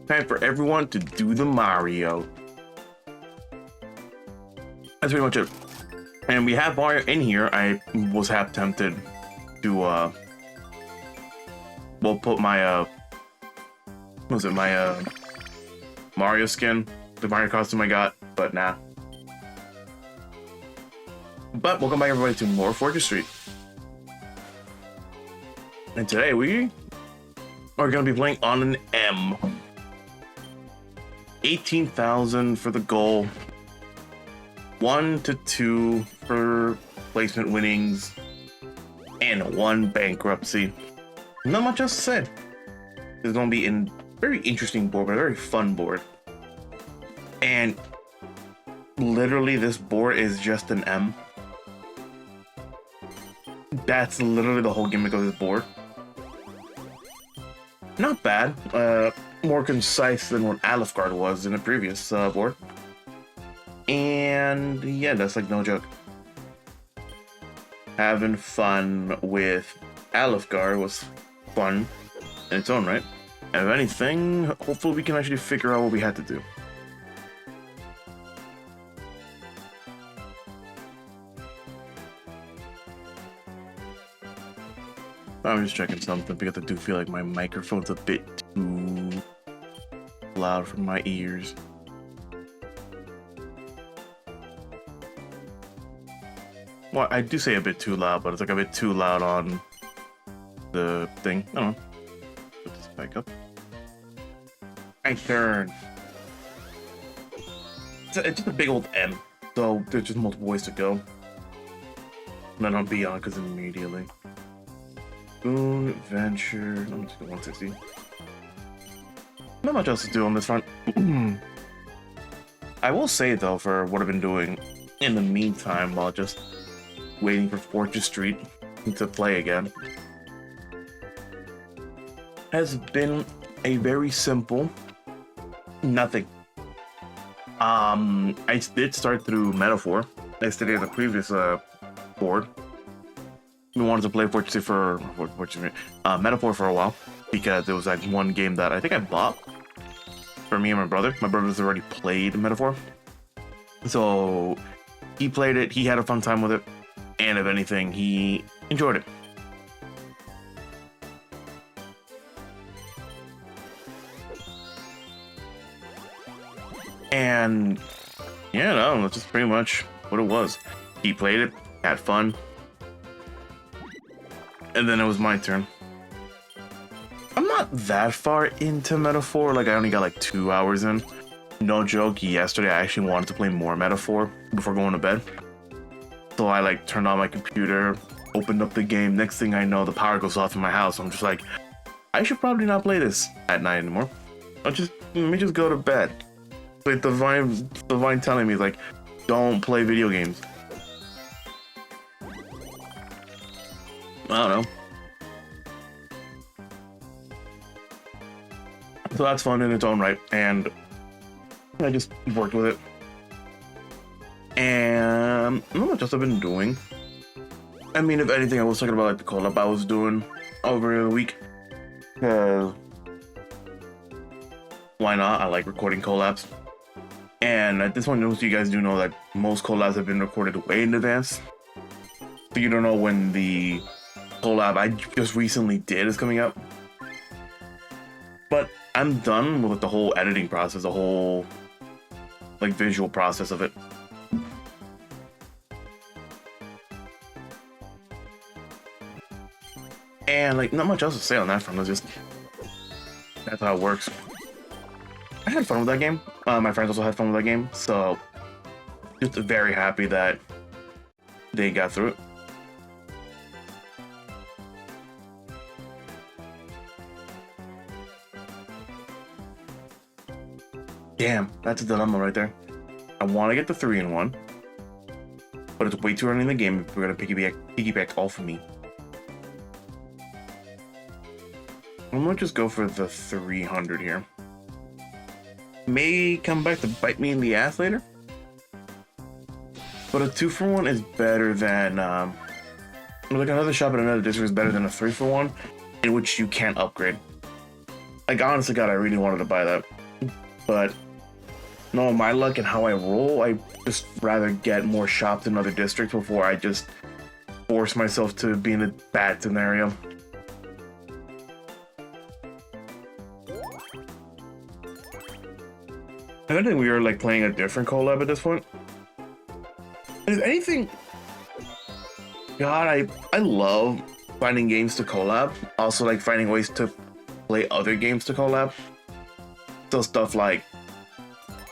Time for everyone to do the Mario. That's pretty much it. And we have Mario in here. I was half tempted to well, put my what was it, my Mario skin, the Mario costume I got, but nah. But welcome back everybody to more Fortress Street. And today we are going to be playing on an M. 18,000 for the goal. 1 to 2 for placement winnings. And 1 bankruptcy. Not much else to say. It's going to be a very interesting board, but a very fun board. And literally this board is just an M. That's literally the whole gimmick of this board. Not bad. More concise than what Alifgard was in the previous board. And yeah, that's like no joke. Having fun with Alifgard was fun in its own right. And if anything, hopefully we can actually figure out what we had to do. I'm just checking something because I do feel like my microphone's a bit too loud for my ears. Well, I do say a bit too loud, but it's like a bit too loud on the thing. I don't know. Put this back up. My turn. It's just a big old M, so there's just multiple ways to go. And then on Beyond, because immediately. Boon, Venture, I'm just go 160. Not much else to do on this front. I will say though, for what I've been doing in the meantime, while just waiting for Fortress Street to play again, has been a very simple nothing. I did start through Metaphor. I studied the previous board. We wanted to play Fortress for Metaphor for a while because it was like one game that I think I bought for me and my brother. My brother's already played Metaphor, so he played it. He had a fun time with it, and if anything, he enjoyed it. And yeah, no, that's just pretty much what it was. He played it, had fun. And then it was my turn. I'm not that far into Metaphor, like I only got like 2 hours in. No joke, yesterday I actually wanted to play more Metaphor before going to bed. So I like turned on my computer, opened up the game, next thing I know the power goes off in my house. I'm just like, I should probably not play this at night anymore. Let me just go to bed. Like the Vine telling me like, don't play video games. I don't know. So that's fun in its own right, and I just worked with it. And not much else I've been doing. I mean, if anything, I was talking about like the collab I was doing over the week. Why not? I like recording collabs. And at this point, most of you guys do know that most collabs have been recorded way in advance. So you don't know when the collab I just recently did is coming up. But I'm done with the whole editing process, the whole like visual process of it. And like not much else to say on that front. It's just that's how it works. I had fun with that game. My friends also had fun with that game, so just very happy that they got through it. Damn, that's a dilemma right there. I want to get the 3-in-1, but it's way too early in the game if we're gonna piggyback off of me. I'm gonna just go for the 300 here. May come back to bite me in the ass later, but a 2-for-1 is better than like another shop at another district is better than a 3-for-1 in which you can't upgrade. Like honestly, God, I really wanted to buy that. But no, my luck and how I roll, I just rather get more shops in other districts before I just force myself to be in a bad scenario. I don't think we are like playing a different collab at this point. Is anything? God, I love finding games to collab. Also, like finding ways to play other games to collab. So stuff like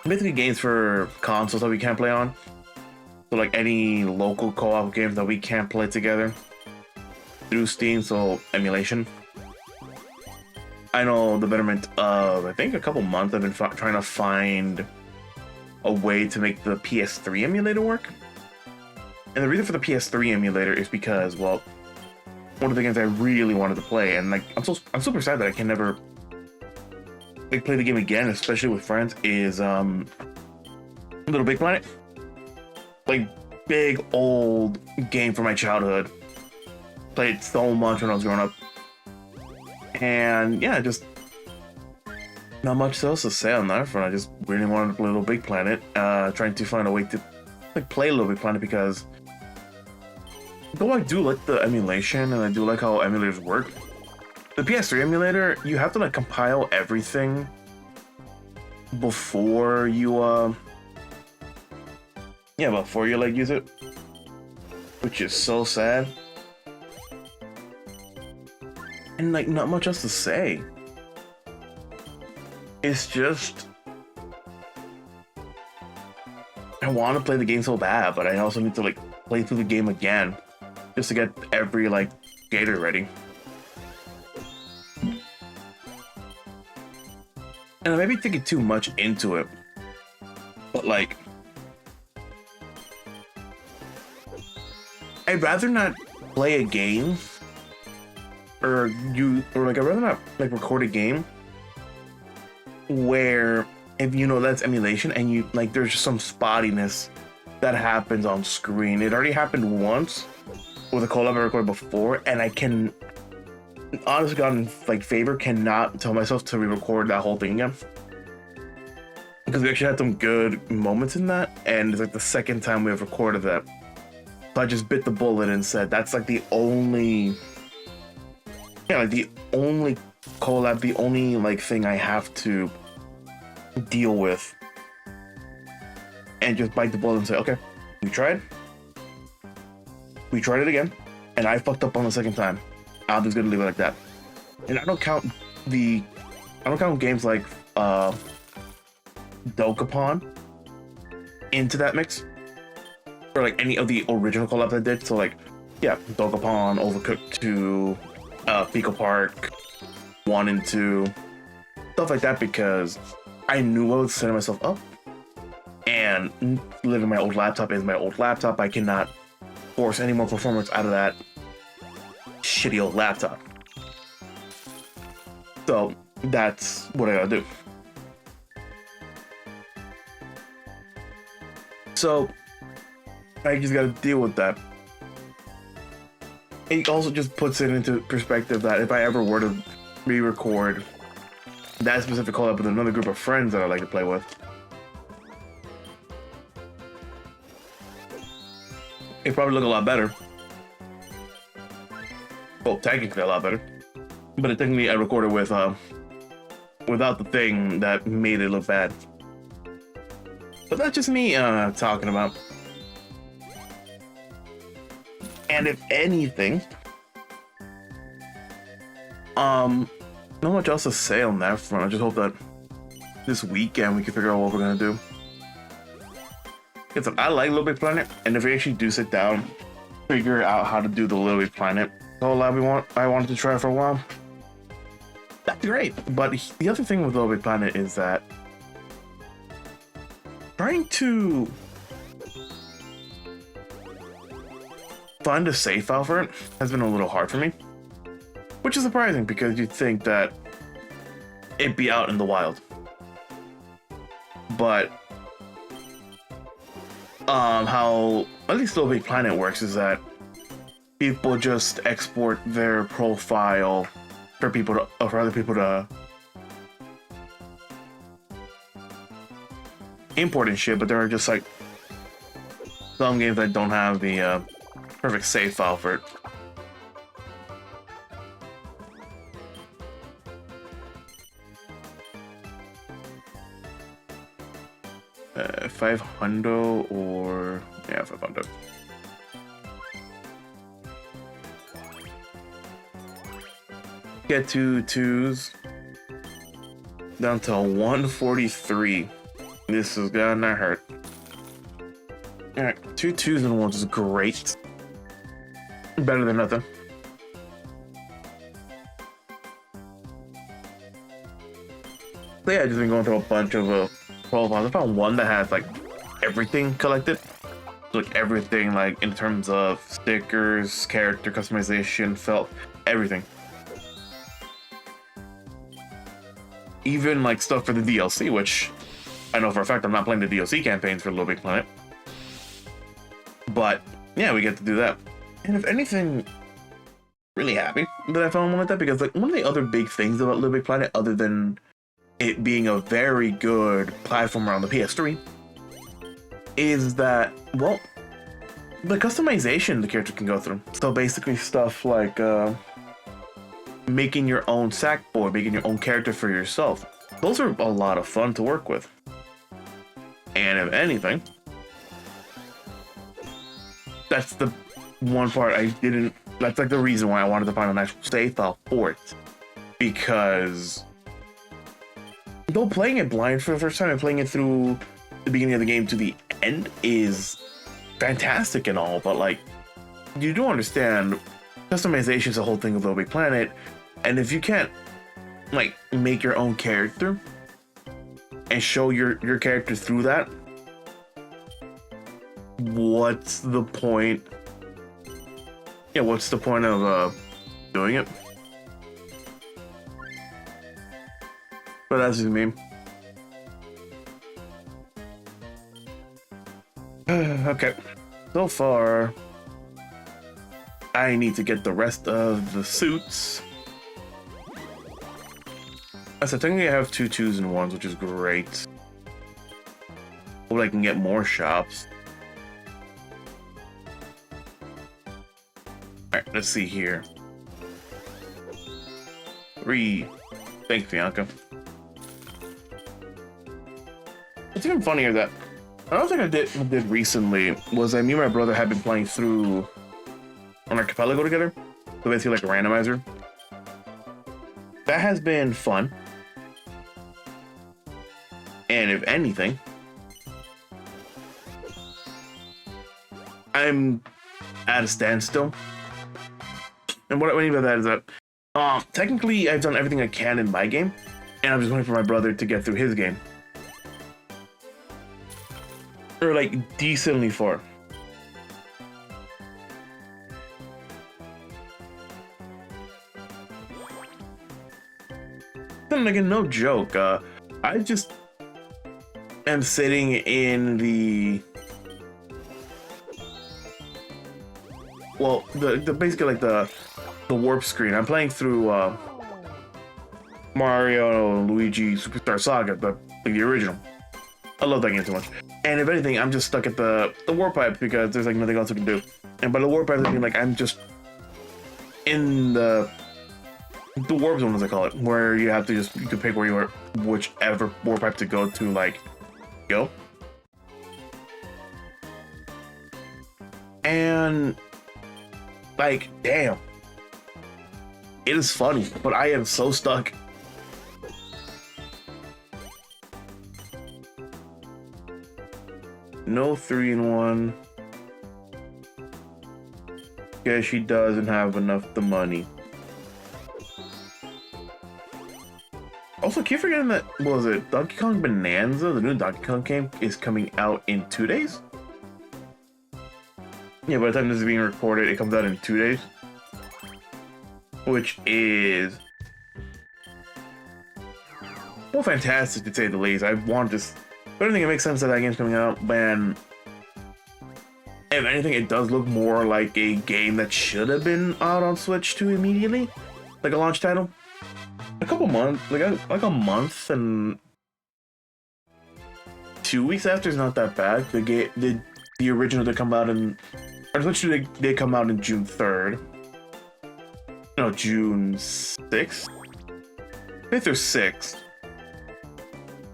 basically games for consoles that we can't play on. So like any local co-op games that we can't play together through Steam, so emulation. I know the betterment of, I think a couple months I've been trying to find a way to make the PS3 emulator work. And the reason for the PS3 emulator is because, well, one of the games I really wanted to play, and like I'm super sad that I can never like play the game again, especially with friends, is Little Big Planet. Like big old game from my childhood. Played so much when I was growing up. And yeah, just not much else to say on that front. I just really wanted to play Little Big Planet. Trying to find a way to like play Little Big Planet because though I do like the emulation and I do like how emulators work, the PS3 emulator, you have to like compile everything before you before you like use it, which is so sad. And like not much else to say. It's just I want to play the game so bad, but I also need to like play through the game again just to get every like skater ready. And I may be thinking too much into it, but like I'd rather not play a game I'd rather not like record a game where if you know that's emulation and you like there's just some spottiness that happens on screen. It already happened once with a collab I recorded before, and I can honestly God in like favor cannot tell myself to re-record that whole thing again. Because we actually had some good moments in that, and it's like the second time we have recorded that. So I just bit the bullet and said that's like the only collab, the only like thing I have to deal with, and just bite the bullet and say, okay, we tried it again, and I fucked up on the second time. I'm just gonna leave it like that. And I don't count games like Dokapon into that mix, or like any of the original collabs I did. So like, yeah, Dokapon, Overcooked 2, Pico Park 1 and 2, stuff like that, because I knew I was setting myself up, and literally my old laptop is my old laptop. I cannot force any more performance out of that shitty old laptop. So that's what I gotta do. So I just gotta deal with that. It also just puts it into perspective that if I ever were to re-record that specific collab with another group of friends that I like to play with, it'd probably look a lot better. Well, technically a lot better. But technically I recorded with without the thing that made it look bad. But that's just me talking about. And if anything, not much else to say on that front. I just hope that this weekend we can figure out what we're gonna do. Because I like Little Big Planet, and if we actually do sit down, figure out how to do the Little Big Planet collab I wanted to try for a while, that'd be great. But the other thing with Little Big Planet is that trying to find a save file for it has been a little hard for me, which is surprising because you'd think that it'd be out in the wild. But how at least Little Big Planet works is that people just export their profile for other people to import and shit, but there are just like some games that don't have the perfect save file for it. Uh, 500 or yeah, 500. Get 2 2s down to 143. This is gonna hurt. Alright, 2 2s and 1s is great. Better than nothing. So yeah, I've just been going through a bunch of profiles. I found one that has like everything collected. Like everything, like in terms of stickers, character customization, felt, everything. Even like stuff for the DLC, which I know for a fact I'm not playing the DLC campaigns for Little Big Planet. But yeah, we get to do that. And if anything, really happy that I found one like that, because like one of the other big things about Little Big Planet, other than it being a very good platformer on the PS3, is that, well, the customization the character can go through. So basically stuff like making your own sackboy, making your own character for yourself. Those are a lot of fun to work with. And if anything, that's the one part I didn't, that's like the reason why I wanted to find an actual save file for it. Because though playing it blind for the first time and playing it through the beginning of the game to the end is fantastic and all, but like, you do understand customization is the whole thing of Little Big Planet, and if you can't like make your own character and show your character through that, what's the point? Yeah, what's the point of doing it? But that's just me. Okay, so far I need to get the rest of the suits. So technically I have 2 2s and 1s, which is great. Hope I can get more shops. Alright, let's see here. 3. Thanks, Bianca. It's even funnier that I don't think I did recently was that me and my brother had been playing through an archipelago together. So basically like a randomizer. That has been fun. And if anything, I'm at a standstill. And what I mean by that is that technically I've done everything I can in my game, and I'm just waiting for my brother to get through his game. Or like decently far. And again, no joke. I just am sitting in the, well, the basically like the warp screen. I'm playing through Mario and Luigi Superstar Saga, the original. I love that game so much. And if anything, I'm just stuck at the warp pipe because there's like nothing else I can do. And by the warp pipe, I mean like I'm just in the warp zone, as I call it, where you have to just, you can pick where you are, whichever warp pipe to go to, like, go. And like, damn, it is funny, but I am so stuck. No 3 in 1. Yeah, she doesn't have enough the money. Also, keep forgetting that, what was it, Donkey Kong Bonanza, the new Donkey Kong game, is coming out in 2 days? Yeah, by the time this is being recorded, it comes out in 2 days. Which is, well, fantastic to say the least. I want this, but I don't think it makes sense that that game's coming out when, if anything, it does look more like a game that should have been out on Switch 2 immediately. Like a launch title. A couple months, like a month and 2 weeks after is not that bad. The original did come out in, unfortunately, they come out in June 3rd. No, June 6th? 5th or 6th.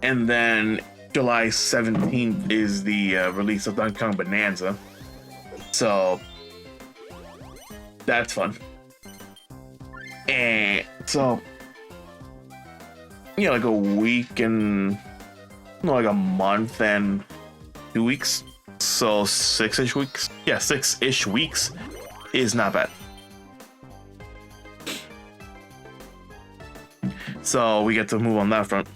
And then July 17th is the release of Donkey Kong Bonanza. So that's fun. And so, yeah, like a week and no, like a month and 2 weeks. So 6-ish weeks. Yeah, 6-ish weeks is not bad. So we get to move on that front.